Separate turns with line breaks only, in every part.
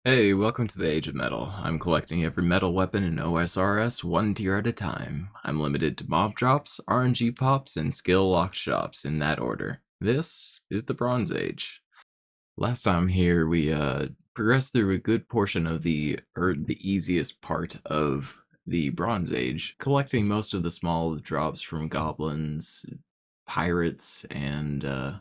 Hey, welcome to the Age of Metal. I'm collecting every metal weapon in OSRS one tier at a time. I'm limited to mob drops, RNG pops, and skill locked shops in that order. This is the Bronze Age. Last time here we progressed through a good portion of the easiest part of the Bronze Age, collecting most of the small drops from goblins, pirates, and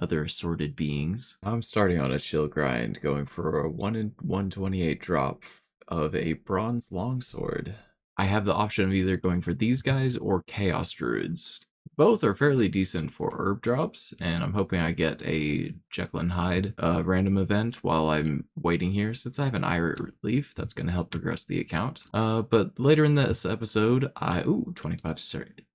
other assorted beings. I'm starting on a chill grind, going for a 1 in 128 drop of a bronze longsword. I have the option of either going for these guys or Chaos Druids. Both are fairly decent for herb drops, and I'm hoping I get a Jekyll and Hyde random event while I'm waiting here, since I have an Iron Leaf that's going to help progress the account. But later in this episode, ooh, 25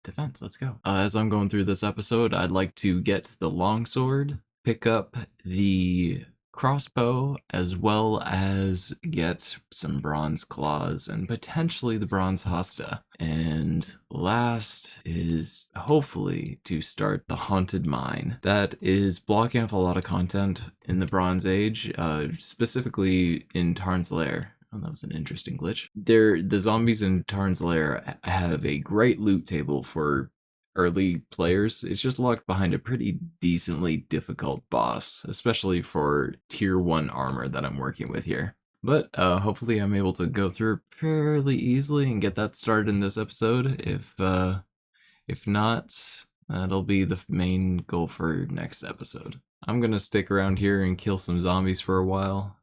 defense, let's go. As I'm going through this episode, I'd like to get the longsword, pick up the crossbow, as well as get some bronze claws and potentially the bronze hasta. And last is hopefully to start the haunted mine. That is blocking off a lot of content in the Bronze Age, specifically in Tarn's Lair. Oh, that was an interesting glitch. The zombies in Tarn's Lair have a great loot table for early players. It's just locked behind a pretty decently difficult boss, especially for tier 1 armor that I'm working with here. But hopefully I'm able to go through it fairly easily and get that started in this episode. If not, that'll be the main goal for next episode. I'm gonna stick around here and kill some zombies for a while,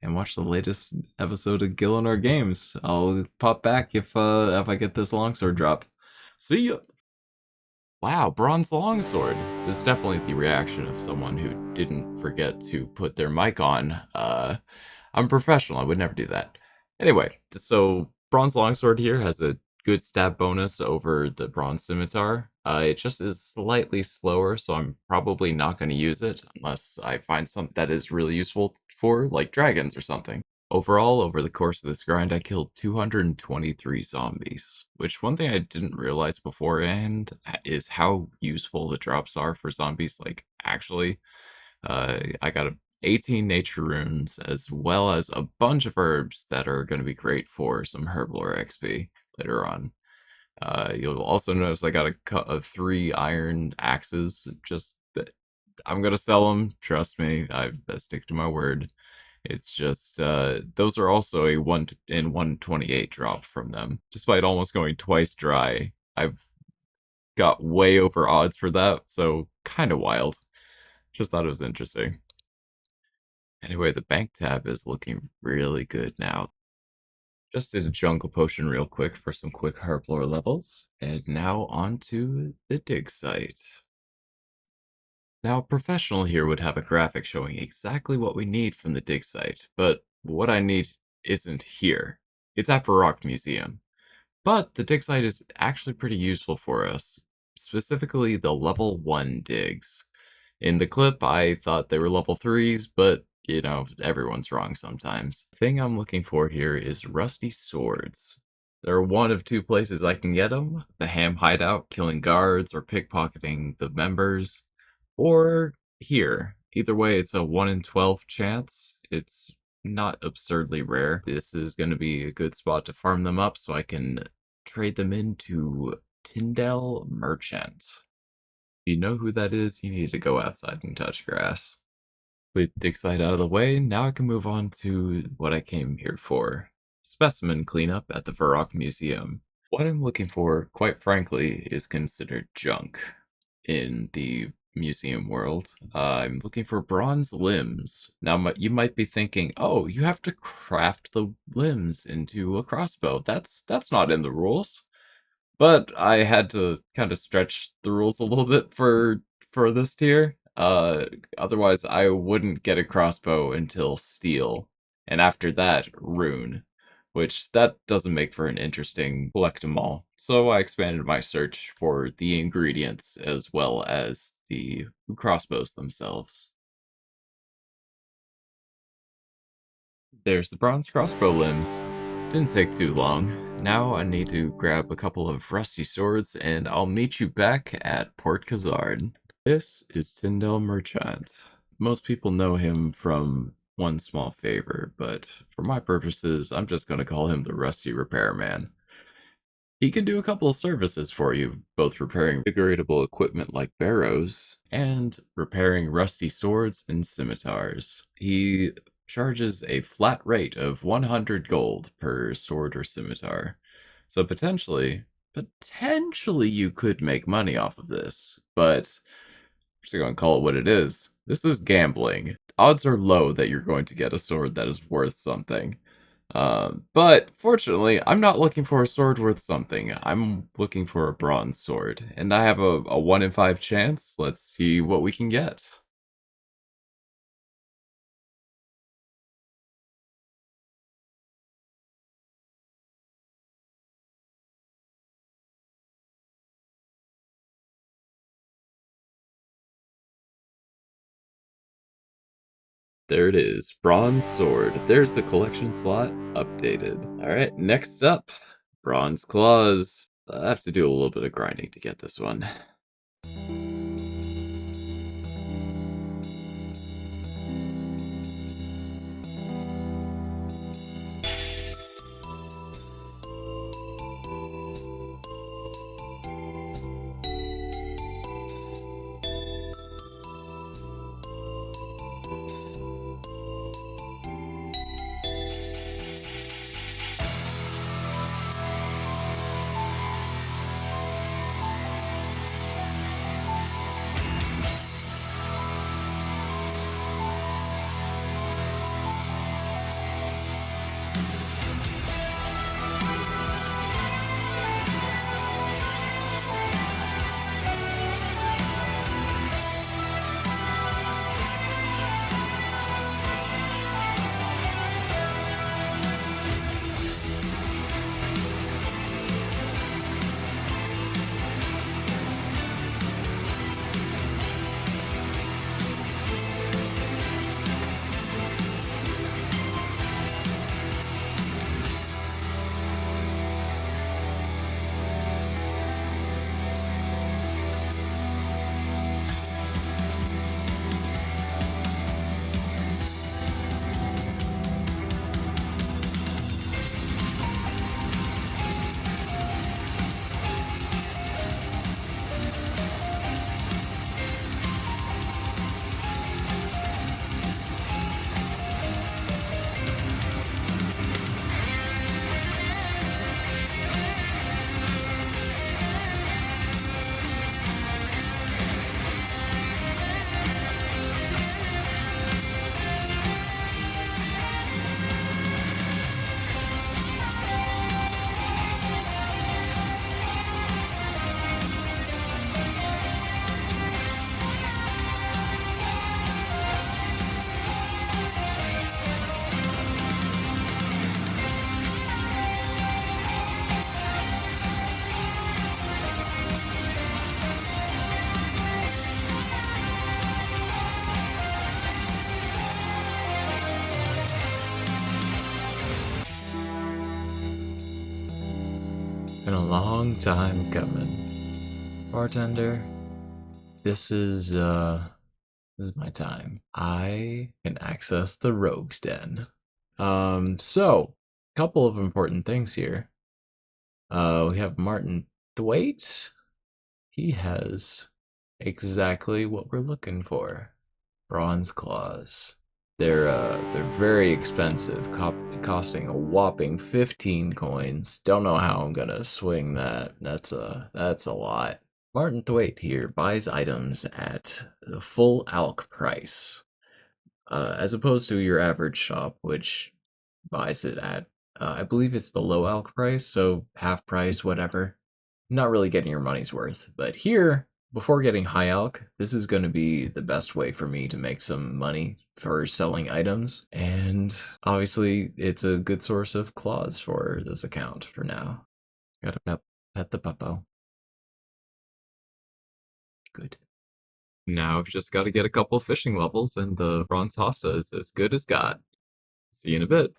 and watch the latest episode of Gillinar Games. I'll pop back if I get this longsword drop. See ya! Wow, bronze longsword. This is definitely the reaction of someone who didn't forget to put their mic on. I'm a professional, I would never do that. Anyway, so bronze longsword here has a good stab bonus over the bronze scimitar. It just is slightly slower, so I'm probably not going to use it unless I find something that is really useful for, like dragons or something. Overall, over the course of this grind, I killed 223 zombies, which one thing I didn't realize beforehand is how useful the drops are for zombies. Like, actually, I got 18 nature runes as well as a bunch of herbs that are going to be great for some herblore XP later on. You'll also notice I got a cut of 3 iron axes. Just that I'm going to sell them. Trust me, I stick to my word. It's just, those are also a 1 in 128 drop from them. Despite almost going twice dry, I've got way over odds for that, so kind of wild. Just thought it was interesting. Anyway, the bank tab is looking really good now. Just did a jungle potion real quick for some quick herblore levels, and now on to the dig site. Now, a professional here would have a graphic showing exactly what we need from the dig site, but what I need isn't here. It's at Varrock Museum. But the dig site is actually pretty useful for us, specifically the level 1 digs. In the clip, I thought they were level 3s, but, you know, everyone's wrong sometimes. The thing I'm looking for here is rusty swords. There are one of 2 places I can get them: the Ham Hideout, killing guards or pickpocketing the members, or here. Either way, it's a 1 in 12 chance. It's not absurdly rare. This is going to be a good spot to farm them up so I can trade them into Tyndale Merchant. If you know who that is, you need to go outside and touch grass. With dig site out of the way, now I can move on to what I came here for: Specimen Cleanup at the Varrock Museum. What I'm looking for, quite frankly, is considered junk in the museum world. I'm looking for bronze limbs. Now, you might be thinking, oh, you have to craft the limbs into a crossbow. That's not in the rules. But I had to kind of stretch the rules a little bit for this tier. Otherwise, I wouldn't get a crossbow until steel, and after that, rune, which that doesn't make for an interesting collect 'em all. So I expanded my search for the ingredients as well as the crossbows themselves. There's the bronze crossbow limbs. Didn't take too long. Now I need to grab a couple of rusty swords, and I'll meet you back at Port Khazard. This is Tyndale Merchant. Most people know him from one small favor, but for my purposes, I'm just going to call him the Rusty Repairman. He can do a couple of services for you, both repairing degradable equipment like barrows and repairing rusty swords and scimitars. He charges a flat rate of 100 gold per sword or scimitar. So potentially you could make money off of this, but I'm just going to call it what it is. This is gambling. Odds are low that you're going to get a sword that is worth something. But fortunately, I'm not looking for a sword worth something. I'm looking for a bronze sword, and I have a 1 in 5 chance. Let's see what we can get. There it is, bronze sword. There's the collection slot updated. All right, next up, bronze claws. I have to do a little bit of grinding to get this one. Been a long time coming. Bartender, this is my time. I can access the rogue's den. So couple of important things here. We have Martin Thwaite. He has exactly what we're looking for. Bronze claws. They're very expensive, costing a whopping 15 coins. Don't know how I'm gonna swing that. That's a lot. Martin Thwaite here buys items at the full alc price, as opposed to your average shop, which buys it at, I believe it's the low alc price, so half price, whatever. Not really getting your money's worth. But here, before getting high alc, this is going to be the best way for me to make some money for selling items. And obviously, it's a good source of claws for this account for now. Gotta pet the puppo. Good. Now I've just got to get a couple fishing levels, and the bronze Hasta is as good as got. See you in a bit.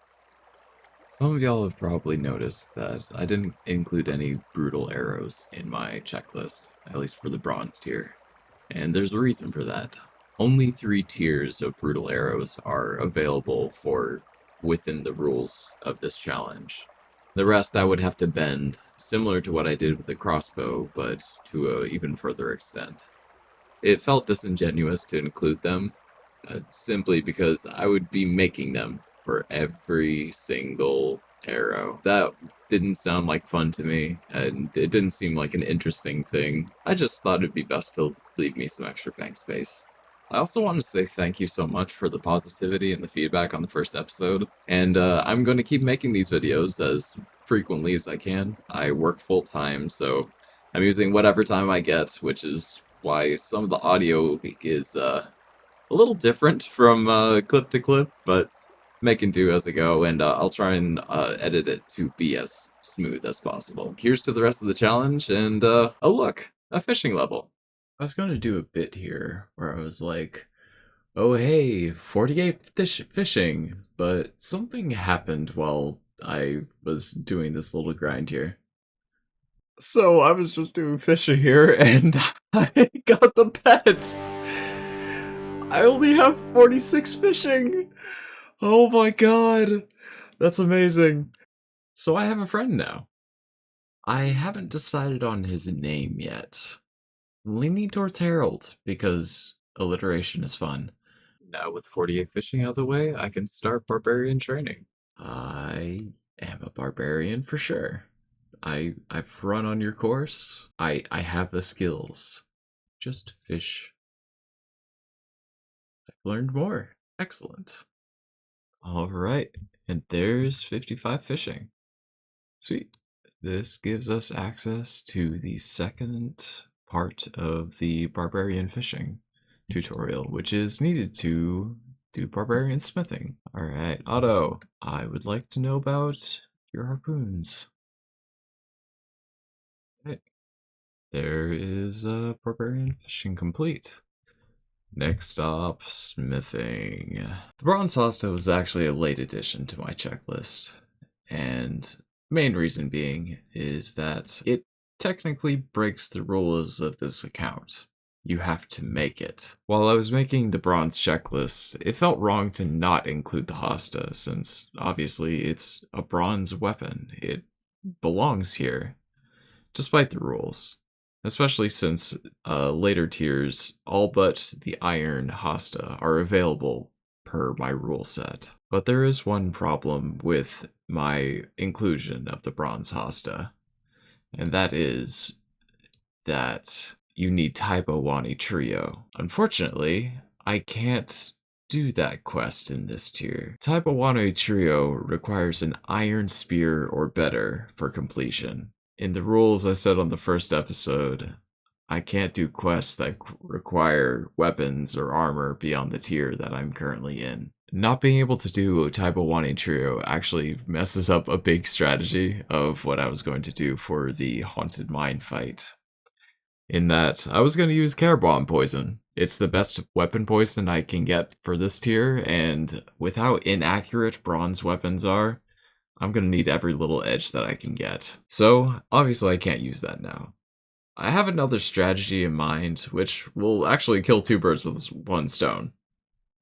Some of y'all have probably noticed that I didn't include any brutal arrows in my checklist, at least for the bronze tier. And there's a reason for that. Only 3 tiers of brutal arrows are available for within the rules of this challenge. The rest I would have to bend, similar to what I did with the crossbow, but to an even further extent. It felt disingenuous to include them, simply because I would be making them for every single arrow. That didn't sound like fun to me, and it didn't seem like an interesting thing. I just thought it'd be best to leave me some extra bank space. I also want to say thank you so much for the positivity and the feedback on the first episode, and I'm going to keep making these videos as frequently as I can. I work full time, so I'm using whatever time I get, which is why some of the audio is a little different from clip to clip, but making do as I go, and I'll try and edit it to be as smooth as possible. Here's to the rest of the challenge, and oh look, a fishing level. I was going to do a bit here where I was like, oh hey, 48 fishing, but something happened while I was doing this little grind here. So I was just doing fishing here, and I got the pet! I only have 46 fishing! Oh my god! That's amazing. So I have a friend now. I haven't decided on his name yet. I'm leaning towards Harold, because alliteration is fun. Now with 48 fishing out of the way, I can start barbarian training. I am a barbarian for sure. I've run on your course. I have the skills. Just fish. I've learned more. Excellent. Alright, and there's 55 fishing. Sweet. This gives us access to the second part of the Barbarian Fishing tutorial, which is needed to do Barbarian Smithing. Alright, Otto, I would like to know about your harpoons. Right. There is Barbarian Fishing complete. Next up, smithing. The bronze Hasta was actually a late addition to my checklist, and main reason being is that it technically breaks the rules of this account. You have to make it. While I was making the bronze checklist, it felt wrong to not include the Hasta, since obviously it's a bronze weapon. It belongs here, despite the rules. Especially since later tiers, all but the Iron Hasta, are available per my rule set. But there is one problem with my inclusion of the Bronze Hasta, and that is that you need Taibo Wani Trio. Unfortunately, I can't do that quest in this tier. Taibo Wani Trio requires an Iron Spear or better for completion. In the rules I said on the first episode, I can't do quests that require weapons or armor beyond the tier that I'm currently in. Not being able to do Taibo Wani Trio actually messes up a big strategy of what I was going to do for the Haunted Mine fight. In that, I was going to use Care Bomb Poison. It's the best weapon poison I can get for this tier, and with how inaccurate bronze weapons are, I'm gonna need every little edge that I can get. So, obviously I can't use that now. I have another strategy in mind, which will actually kill 2 birds with 1 stone.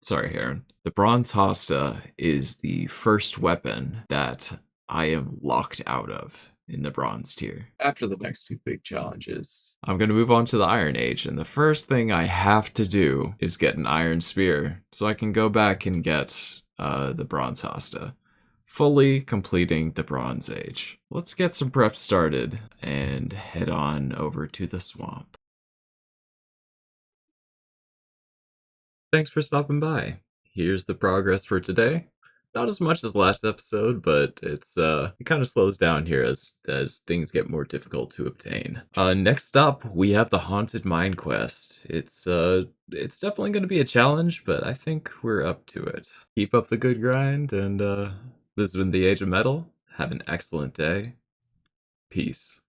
Sorry, Heron. The Bronze Hasta is the first weapon that I am locked out of in the bronze tier. After the next 2 big challenges, I'm gonna move on to the Iron Age, and the first thing I have to do is get an Iron Spear, so I can go back and get the Bronze Hasta, fully completing the Bronze Age. Let's get some prep started and head on over to the swamp. Thanks for stopping by. Here's the progress for today. Not as much as last episode, but it kind of slows down here as things get more difficult to obtain. Next up, we have the Haunted Mine quest. It's definitely going to be a challenge, but I think we're up to it. Keep up the good grind, and this has been the Age of Metal. Have an excellent day. Peace.